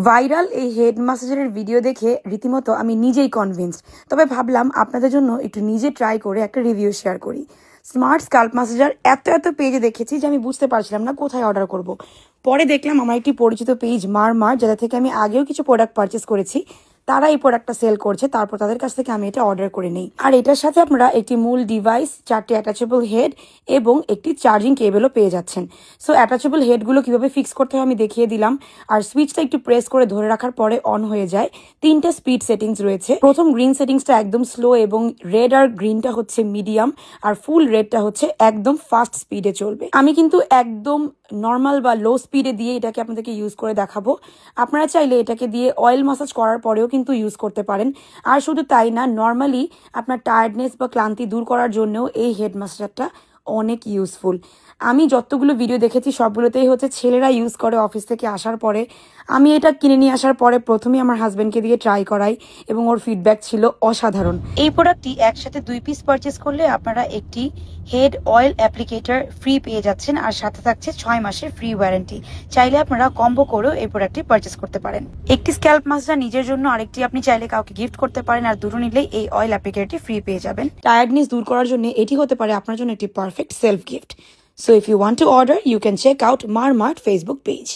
Viral এই head ম্যাসাজের video দেখে রীতিমতো আমি নিজেই কনভিন্সড। তবে ভাবলাম আপনাদের জন্য একটু নিজে ট্রাই করে একটা রিভিউ শেয়ার করি। স্মার্ট স্কাল্প ম্যাসাজার এত পেজে দেখেছি যে আমি বুঝতে পারছিলাম না কোথায় অর্ডার করব। পরে দেখলাম আমার একটি পরিচিত পেজ মার যাদের থেকে আমি আগেও কিছু প্রোডাক্ট পারচেস করেছি, তারা এই প্রোডাক্টটা সেল করছে। তারপর তাদের কাছ থেকে আমি এটা অর্ডার করে নিই। আর এটার সাথে আপনারা একটি মূল ডিভাইস, 4টি অ্যাটাচেবল হেড এবং একটি চার্জিং কেবলও পেয়ে যাচ্ছেন। সো অ্যাটাচেবল হেডগুলো কিভাবে ফিক্স করতে হয় আমি দেখিয়ে দিলাম। আর সুইচটা একটু প্রেস করে ধরে রাখার পরে অন হয়ে যায়। 3টে স্পিড সেটিংস রয়েছে। প্রথম গ্রিন সেটিংসটা একদম স্লো এবং রেড আর গ্রিনটা হচ্ছে মিডিয়াম, আর ফুল রেডটা হচ্ছে একদম ফাস্ট স্পিডে চলবে। আমি কিন্তু একদম নর্মাল বা লো স্পিডে দিয়ে এটাকে আপনাদেরকে ইউজ করে দেখাবো। আপনারা চাইলে এটাকে দিয়ে অয়েল ম্যাসাজ করার পরেও কিন্তু ইউজ করতে পারেন। আর শুধু তাই না, নর্মালি আপনার টায়ার্ডনেস বা ক্লান্তি দূর করার জন্যও এই হেড ম্যাসাজারটা অনেক ইউজফুল। আমি যতগুলো ভিডিও দেখেছি সবগুলোতেই হচ্ছে ছেলেরা ইউজ করে অফিস থেকে আসার পরে। আমি এটা কিনে নিয়ে আসার পরে প্রথমেই আমার হাজব্যান্ডকে দিয়ে ট্রাই করাই এবং ওর ফিডব্যাক ছিল অসাধারণ। এই প্রোডাক্টটি একসাথে 2 পিস পারচেস করলে আপনারা একটি হেড অয়েল অ্যাপ্লিকেটর ফ্রি পেয়ে যাচ্ছেন, আর সাথে থাকছে 6 মাসের ফ্রি ওয়ারেন্টি। চাইলে আপনারা কম্বো করেও এই প্রোডাক্টটি পারচেস করতে পারেন। একটি স্ক্যাল্প ম্যাসাজার নিজের জন্য, আরেকটি আপনি চাইলে কাউকে গিফট করতে পারেন, আর দুটো নিলেই এই অয়েল অ্যাপ্লিকেটরটি ফ্রি পেয়ে যাবেন। টায়ার্ডনেস দূর করার জন্য এটি হতে পারে আপনার জন্য একটি perfect self gift. So if you want to order, you can check out Marmart Facebook page.